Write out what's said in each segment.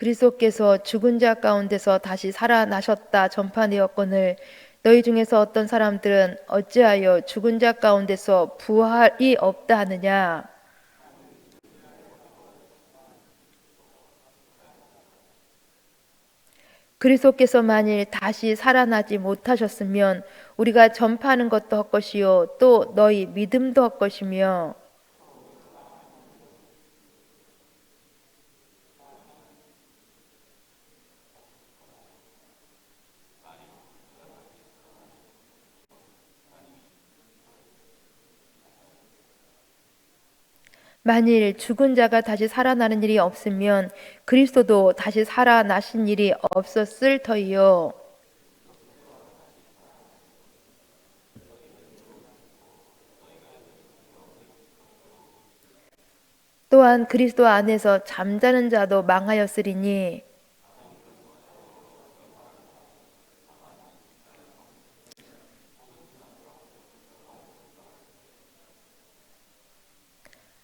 그리스도께서 죽은 자 가운데서 다시 살아나셨다 전파되었거늘 너희 중에서 어떤 사람들은 어찌하여 죽은 자 가운데서 부활이 없다 하느냐. 그리스도께서 만일 다시 살아나지 못하셨으면 우리가 전파하는 것도 헛것이요 또 너희 믿음도 헛것이며, 만일 죽은 자가 다시 살아나는 일이 없으면 그리스도도 다시 살아나신 일이 없었을 터이요. 또한 그리스도 안에서 잠자는 자도 망하였으리니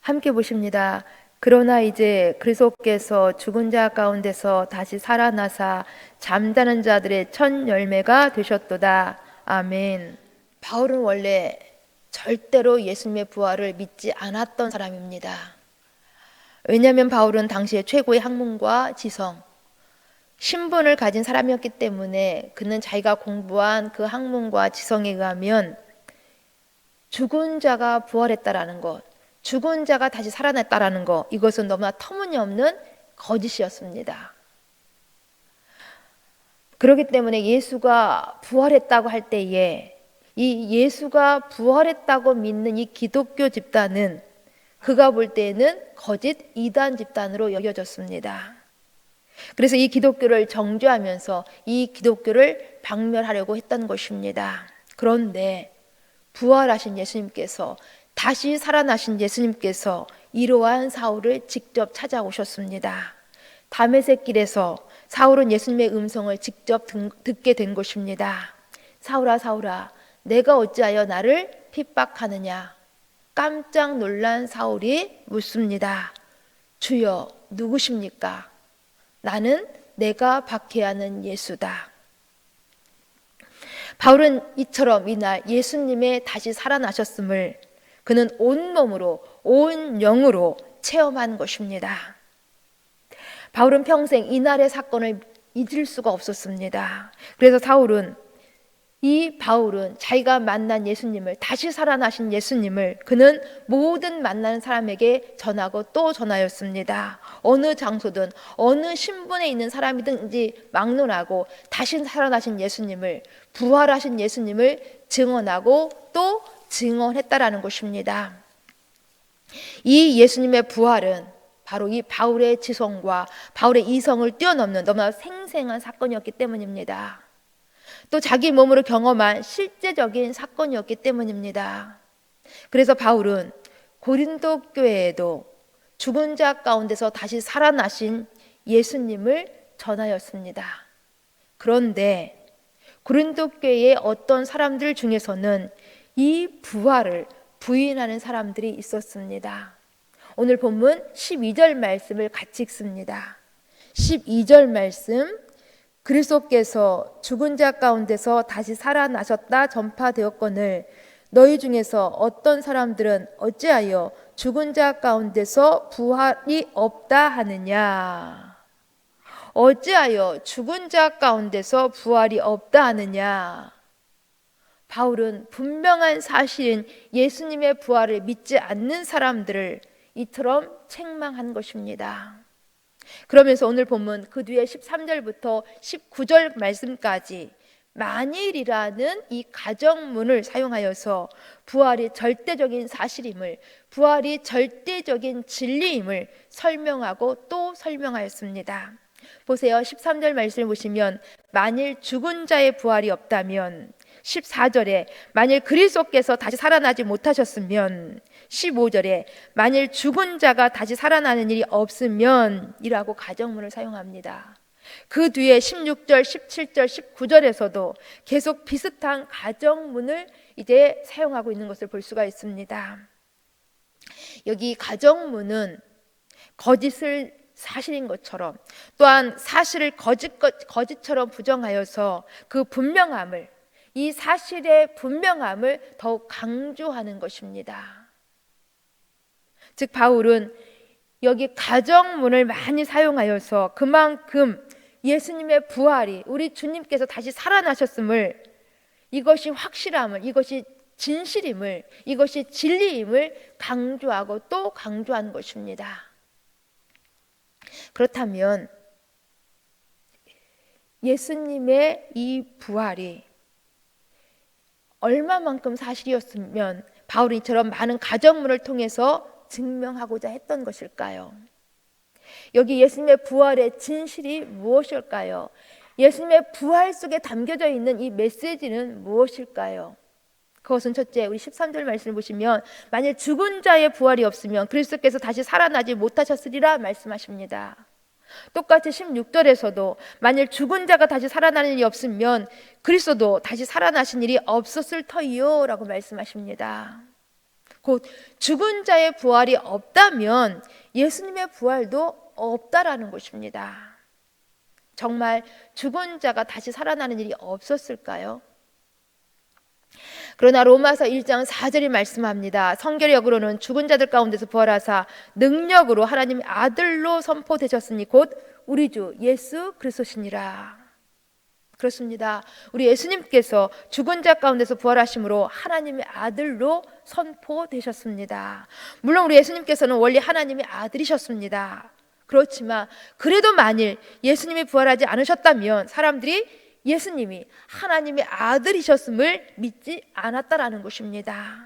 함께 보십니다. 그러나 이제 그리스도께서 죽은 자 가운데서 다시 살아나사 잠자는 자들의 첫 열매가 되셨도다. 아멘. 바울은 원래 절대로 예수님의 부활을 믿지 않았던 사람입니다. 왜냐하면 바울은 당시에 최고의 학문과 지성, 신분을 가진 사람이었기 때문에 그는 자기가 공부한 그 학문과 지성에 의하면 죽은 자가 부활했다라는 것, 죽은 자가 다시 살아났다라는 것, 이것은 너무나 터무니없는 거짓이었습니다. 그렇기 때문에 예수가 부활했다고 할 때에 이 예수가 부활했다고 믿는 이 기독교 집단은 그가 볼 때에는 거짓 이단 집단으로 여겨졌습니다. 그래서 이 기독교를 정죄하면서 이 기독교를 박멸하려고 했던 것입니다. 그런데 부활하신 예수님께서, 다시 살아나신 예수님께서 이러한 사울을 직접 찾아오셨습니다. 다메섹 길에서 사울은 예수님의 음성을 직접 듣게 된 것입니다. 사울아 사울아 내가 어찌하여 나를 핍박하느냐. 깜짝 놀란 사울이 묻습니다. 주여 누구십니까? 나는 내가 박해하는 예수다. 바울은 이처럼 이날 예수님의 다시 살아나셨음을 그는 온몸으로 온 영으로 체험한 것입니다. 바울은 평생 이날의 사건을 잊을 수가 없었습니다. 그래서 바울은 자기가 만난 예수님을, 다시 살아나신 예수님을 그는 모든 만나는 사람에게 전하고 또 전하였습니다. 어느 장소든 어느 신분에 있는 사람이든지 막론하고 다시 살아나신 예수님을, 부활하신 예수님을 증언하고 또 증언했다라는 것입니다. 이 예수님의 부활은 바로 이 바울의 지성과 바울의 이성을 뛰어넘는 너무나 생생한 사건이었기 때문입니다. 또 자기 몸으로 경험한 실제적인 사건이었기 때문입니다. 그래서 바울은 고린도 교회에도 죽은 자 가운데서 다시 살아나신 예수님을 전하였습니다. 그런데 고린도 교회의 어떤 사람들 중에서는 이 부활을 부인하는 사람들이 있었습니다. 오늘 본문 12절 말씀을 같이 읽습니다. 12절 말씀, 그리스도께서 죽은 자 가운데서 다시 살아나셨다 전파되었거늘 너희 중에서 어떤 사람들은 어찌하여 죽은 자 가운데서 부활이 없다 하느냐. 어찌하여 죽은 자 가운데서 부활이 없다 하느냐. 바울은 분명한 사실인 예수님의 부활을 믿지 않는 사람들을 이처럼 책망한 것입니다. 그러면서 오늘 본문 그 뒤에 13절부터 19절 말씀까지 만일이라는 이 가정문을 사용하여서 부활이 절대적인 사실임을, 부활이 절대적인 진리임을 설명하고 또 설명하였습니다. 보세요. 13절 말씀을 보시면 만일 죽은 자의 부활이 없다면, 14절에 만일 그리스도께서 다시 살아나지 못하셨으면, 15절에 만일 죽은 자가 다시 살아나는 일이 없으면 이라고 가정문을 사용합니다. 그 뒤에 16절, 17절, 19절에서도 계속 비슷한 가정문을 이제 사용하고 있는 것을 볼 수가 있습니다. 여기 가정문은 거짓을 사실인 것처럼, 또한 사실을 거짓처럼 부정하여서 그 분명함을, 이 사실의 분명함을 더욱 강조하는 것입니다. 즉 바울은 여기 가정문을 많이 사용하여서 그만큼 예수님의 부활이, 우리 주님께서 다시 살아나셨음을, 이것이 확실함을, 이것이 진실임을, 이것이 진리임을 강조하고 또 강조한 것입니다. 그렇다면 예수님의 이 부활이 얼마만큼 사실이었으면 바울이 이처럼 많은 가정문을 통해서 증명하고자 했던 것일까요? 여기 예수님의 부활의 진실이 무엇일까요? 예수님의 부활 속에 담겨져 있는 이 메시지는 무엇일까요? 그것은 첫째, 우리 13절 말씀을 보시면 만일 죽은 자의 부활이 없으면 그리스도께서 다시 살아나지 못하셨으리라 말씀하십니다. 똑같이 16절에서도 만일 죽은 자가 다시 살아나는 일이 없으면 그리스도도 다시 살아나신 일이 없었을 터이요 라고 말씀하십니다. 곧 죽은 자의 부활이 없다면 예수님의 부활도 없다라는 것입니다. 정말 죽은 자가 다시 살아나는 일이 없었을까요? 그러나 로마서 1장 4절이 말씀합니다. 성결역으로는 죽은 자들 가운데서 부활하사 능력으로 하나님의 아들로 선포되셨으니 곧 우리 주 예수 그리스도시니라. 그렇습니다. 우리 예수님께서 죽은 자 가운데서 부활하심으로 하나님의 아들로 선포되셨습니다. 물론 우리 예수님께서는 원래 하나님의 아들이셨습니다. 그렇지만 그래도 만일 예수님이 부활하지 않으셨다면 사람들이 예수님이 하나님의 아들이셨음을 믿지 않았다라는 것입니다.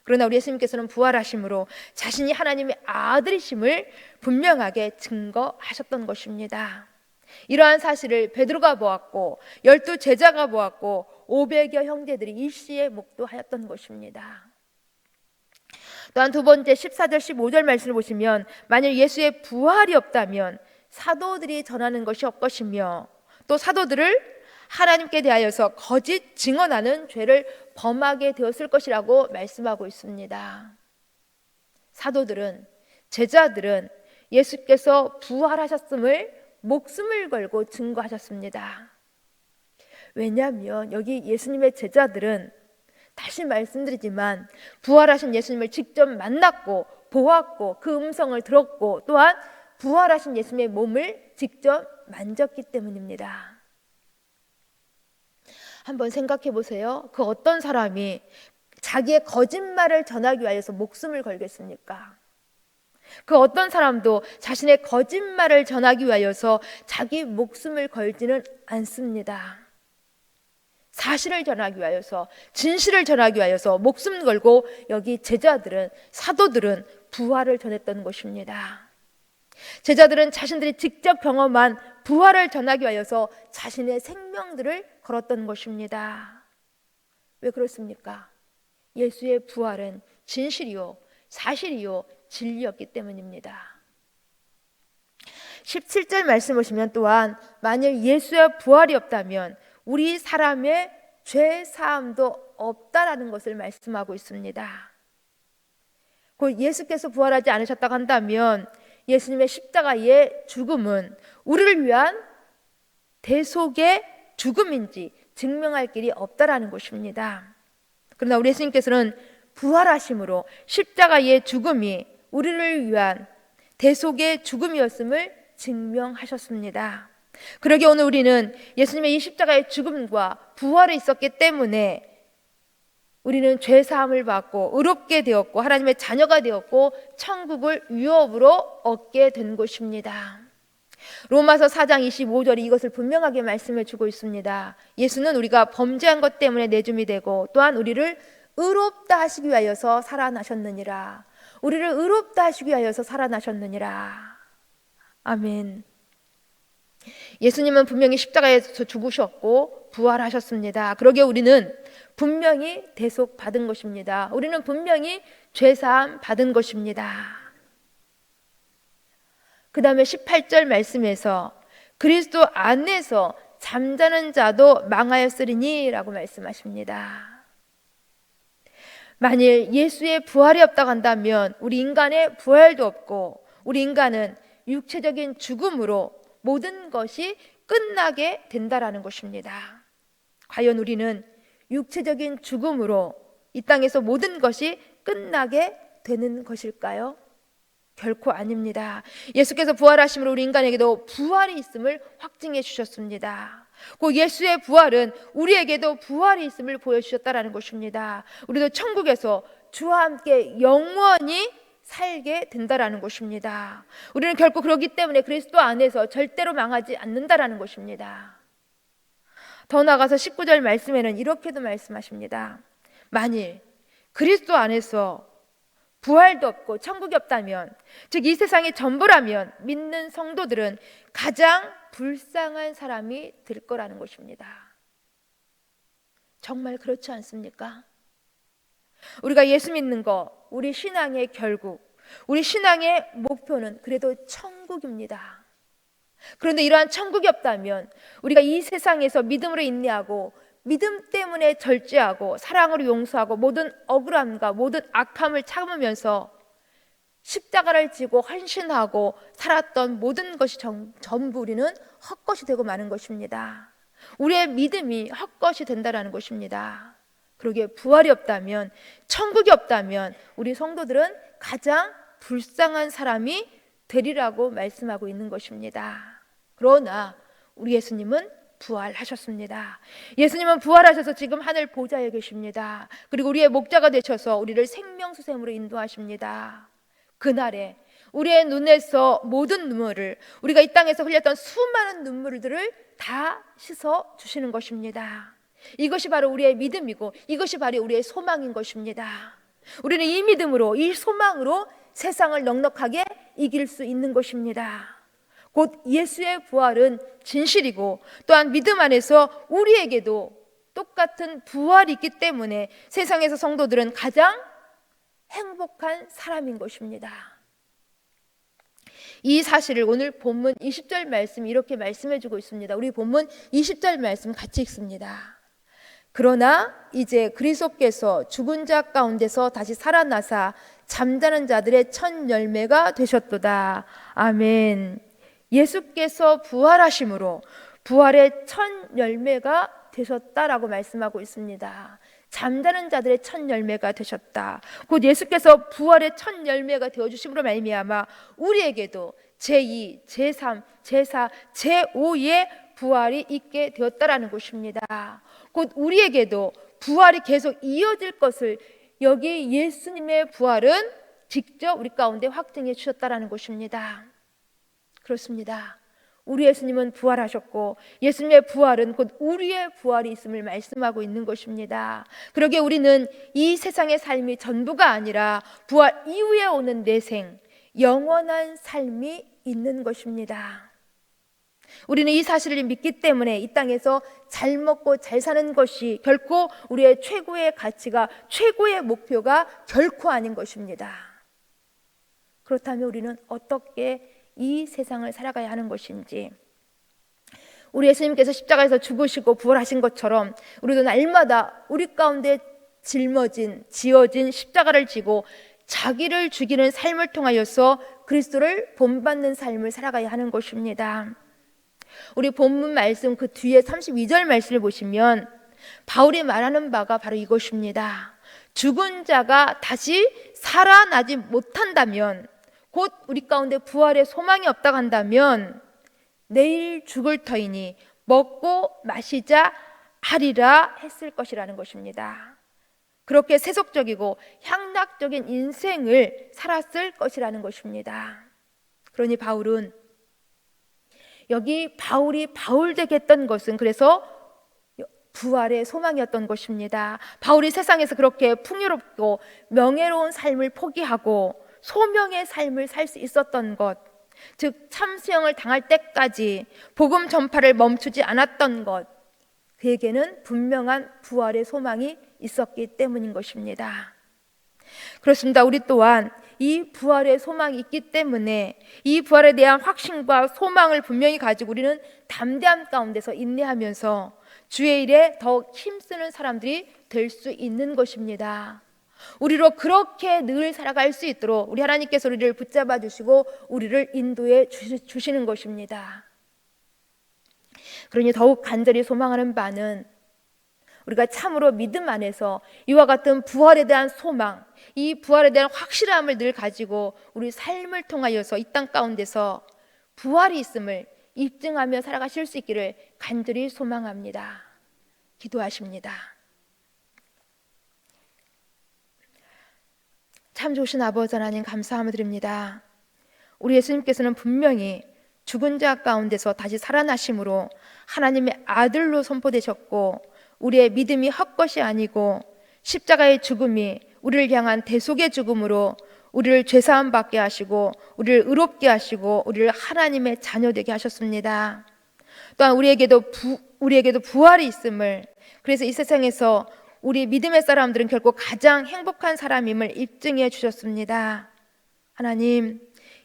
그러나 우리 예수님께서는 부활하심으로 자신이 하나님의 아들이심을 분명하게 증거하셨던 것입니다. 이러한 사실을 베드로가 보았고 12 제자가 보았고 500여 형제들이 일시에 목도하였던 것입니다. 또한 두 번째 14절 15절 말씀을 보시면 만일 예수의 부활이 없다면 사도들이 전하는 것이 없것이며 또 사도들을 하나님께 대하여서 거짓 증언하는 죄를 범하게 되었을 것이라고 말씀하고 있습니다. 사도들은, 제자들은 예수께서 부활하셨음을 목숨을 걸고 증거하셨습니다. 왜냐하면 여기 예수님의 제자들은 다시 말씀드리지만 부활하신 예수님을 직접 만났고 보았고 그 음성을 들었고 또한 부활하신 예수님의 몸을 직접 만졌기 때문입니다. 한번 생각해 보세요. 그 어떤 사람이 자기의 거짓말을 전하기 위해서 목숨을 걸겠습니까? 그 어떤 사람도 자신의 거짓말을 전하기 위하여서 자기 목숨을 걸지는 않습니다. 사실을 전하기 위하여서, 진실을 전하기 위하여서 목숨 걸고 여기 제자들은, 사도들은 부활을 전했던 것입니다. 제자들은 자신들이 직접 경험한 부활을 전하기 위하여서 자신의 생명들을 걸었던 것입니다. 왜 그렇습니까? 예수의 부활은 진실이요, 사실이요, 진리였기 때문입니다. 17절 말씀 보시면 또한 만일 예수의 부활이 없다면 우리 사람의 죄 사함도 없다라는 것을 말씀하고 있습니다. 곧 예수께서 부활하지 않으셨다고 한다면 예수님의 십자가의 죽음은 우리를 위한 대속의 죽음인지 증명할 길이 없다라는 것입니다. 그러나 우리 예수님께서는 부활하심으로 십자가의 죽음이 우리를 위한 대속의 죽음이었음을 증명하셨습니다. 그러기에 오늘 우리는 예수님의 이 십자가의 죽음과 부활이 있었기 때문에 우리는 죄 사함을 받고 의롭게 되었고 하나님의 자녀가 되었고 천국을 유업으로 얻게 된 것입니다. 로마서 4장 25절이 이것을 분명하게 말씀해 주고 있습니다. 예수는 우리가 범죄한 것 때문에 내줌이 되고 또한 우리를 의롭다 하시기 위하여서 살아나셨느니라. 우리를 의롭다 하시기 위하여서 살아나셨느니라. 아멘. 예수님은 분명히 십자가에서 죽으셨고 부활하셨습니다. 그러기에 우리는 분명히 대속 받은 것입니다. 우리는 분명히 죄사함 받은 것입니다. 그 다음에 18절 말씀에서 그리스도 안에서 잠자는 자도 망하였으리니 라고 말씀하십니다. 만일 예수의 부활이 없다고 한다면 우리 인간의 부활도 없고 우리 인간은 육체적인 죽음으로 모든 것이 끝나게 된다라는 것입니다. 과연 우리는 육체적인 죽음으로 이 땅에서 모든 것이 끝나게 되는 것일까요? 결코 아닙니다. 예수께서 부활하심으로 우리 인간에게도 부활이 있음을 확증해 주셨습니다. 그 예수의 부활은 우리에게도 부활이 있음을 보여주셨다라는 것입니다. 우리도 천국에서 주와 함께 영원히 살게 된다라는 것입니다. 우리는 결코 그렇기 때문에 그리스도 안에서 절대로 망하지 않는다라는 것입니다. 더 나아가서 19절 말씀에는 이렇게도 말씀하십니다. 만일 그리스도 안에서 부활도 없고 천국이 없다면, 즉 이 세상의 전부라면 믿는 성도들은 가장 불쌍한 사람이 될 거라는 것입니다. 정말 그렇지 않습니까? 우리가 예수 믿는 거, 우리 신앙의 결국, 우리 신앙의 목표는 그래도 천국입니다. 그런데 이러한 천국이 없다면 우리가 이 세상에서 믿음으로 인내하고 믿음 때문에 절제하고 사랑으로 용서하고 모든 억울함과 모든 악함을 참으면서 십자가를 지고 헌신하고 살았던 모든 것이 전부 우리는 헛것이 되고 마는 것입니다. 우리의 믿음이 헛것이 된다는 것입니다. 그러기에 부활이 없다면, 천국이 없다면 우리 성도들은 가장 불쌍한 사람이 되리라고 말씀하고 있는 것입니다. 그러나 우리 예수님은 부활하셨습니다. 예수님은 부활하셔서 지금 하늘 보좌에 계십니다. 그리고 우리의 목자가 되셔서 우리를 생명수샘으로 인도하십니다. 그날에 우리의 눈에서 모든 눈물을, 우리가 이 땅에서 흘렸던 수많은 눈물들을 다 씻어 주시는 것입니다. 이것이 바로 우리의 믿음이고 이것이 바로 우리의 소망인 것입니다. 우리는 이 믿음으로, 이 소망으로 세상을 넉넉하게 이길 수 있는 것입니다. 곧 예수의 부활은 진실이고 또한 믿음 안에서 우리에게도 똑같은 부활이 있기 때문에 세상에서 성도들은 가장 행복한 사람인 것입니다. 이 사실을 오늘 본문 20절 말씀이 이렇게 말씀해 주고 있습니다. 우리 본문 20절 말씀 같이 읽습니다. 그러나 이제 그리스도께서 죽은 자 가운데서 다시 살아나사 잠자는 자들의 첫 열매가 되셨도다. 아멘. 예수께서 부활하심으로 부활의 첫 열매가 되셨다라고 말씀하고 있습니다. 잠자는 자들의 첫 열매가 되셨다. 곧 예수께서 부활의 첫 열매가 되어주심으로 말미암아 우리에게도 제2, 제3, 제4, 제5의 부활이 있게 되었다라는 것입니다. 곧 우리에게도 부활이 계속 이어질 것을 여기 예수님의 부활은 직접 우리 가운데 확증해 주셨다라는 것입니다. 그렇습니다. 우리 예수님은 부활하셨고 예수님의 부활은 곧 우리의 부활이 있음을 말씀하고 있는 것입니다. 그러기에 우리는 이 세상의 삶이 전부가 아니라 부활 이후에 오는 내생, 영원한 삶이 있는 것입니다. 우리는 이 사실을 믿기 때문에 이 땅에서 잘 먹고 잘 사는 것이 결코 우리의 최고의 가치가, 최고의 목표가 결코 아닌 것입니다. 그렇다면 우리는 어떻게 이 세상을 살아가야 하는 것인지, 우리 예수님께서 십자가에서 죽으시고 부활하신 것처럼 우리도 날마다 우리 가운데 지어진 십자가를 지고 자기를 죽이는 삶을 통하여서 그리스도를 본받는 삶을 살아가야 하는 것입니다. 우리 본문 말씀 그 뒤에 32절 말씀을 보시면 바울이 말하는 바가 바로 이것입니다. 죽은 자가 다시 살아나지 못한다면, 곧 우리 가운데 부활의 소망이 없다고 한다면 내일 죽을 터이니 먹고 마시자 하리라 했을 것이라는 것입니다. 그렇게 세속적이고 향락적인 인생을 살았을 것이라는 것입니다. 그러니 바울은 여기 바울이 바울되게 했던 것은 그래서 부활의 소망이었던 것입니다. 바울이 세상에서 그렇게 풍요롭고 명예로운 삶을 포기하고 소명의 삶을 살 수 있었던 것, 즉 참수형을 당할 때까지 복음 전파를 멈추지 않았던 것, 그에게는 분명한 부활의 소망이 있었기 때문인 것입니다. 그렇습니다. 우리 또한 이 부활의 소망이 있기 때문에 이 부활에 대한 확신과 소망을 분명히 가지고 우리는 담대함 가운데서 인내하면서 주의 일에 더 힘쓰는 사람들이 될 수 있는 것입니다. 우리로 그렇게 늘 살아갈 수 있도록 우리 하나님께서 우리를 붙잡아 주시고 우리를 인도해 주시는 것입니다. 그러니 더욱 간절히 소망하는 바는 우리가 참으로 믿음 안에서 이와 같은 부활에 대한 소망, 이 부활에 대한 확실함을 늘 가지고 우리 삶을 통하여서 이 땅 가운데서 부활이 있음을 입증하며 살아가실 수 있기를 간절히 소망합니다. 기도하십니다. 참 좋으신 아버지 하나님, 감사함을 드립니다. 우리 예수님께서는 분명히 죽은 자 가운데서 다시 살아나심으로 하나님의 아들로 선포되셨고, 우리의 믿음이 헛것이 아니고 십자가의 죽음이 우리를 향한 대속의 죽음으로 우리를 죄사함 받게 하시고 우리를 의롭게 하시고 우리를 하나님의 자녀 되게 하셨습니다. 또한 우리에게도 부활이 있음을, 그래서 이 세상에서 우리 믿음의 사람들은 결코 가장 행복한 사람임을 입증해 주셨습니다. 하나님,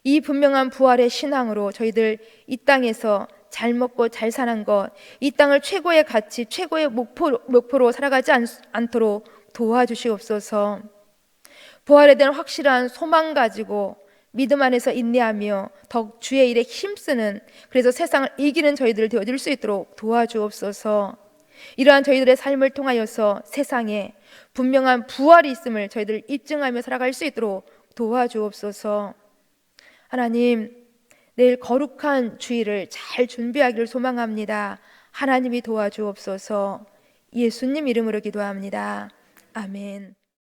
이 분명한 부활의 신앙으로 저희들 이 땅에서 잘 먹고 잘 사는 것, 이 땅을 최고의 가치, 최고의 목표로 살아가지 않도록 도와주시옵소서. 부활에 대한 확실한 소망 가지고 믿음 안에서 인내하며 더욱 주의 일에 힘쓰는, 그래서 세상을 이기는 저희들 되어질 수 있도록 도와주옵소서. 이러한 저희들의 삶을 통하여서 세상에 분명한 부활이 있음을 저희들 입증하며 살아갈 수 있도록 도와주옵소서. 하나님, 내일 거룩한 주일을 잘 준비하기를 소망합니다. 하나님이 도와주옵소서. 예수님 이름으로 기도합니다. 아멘.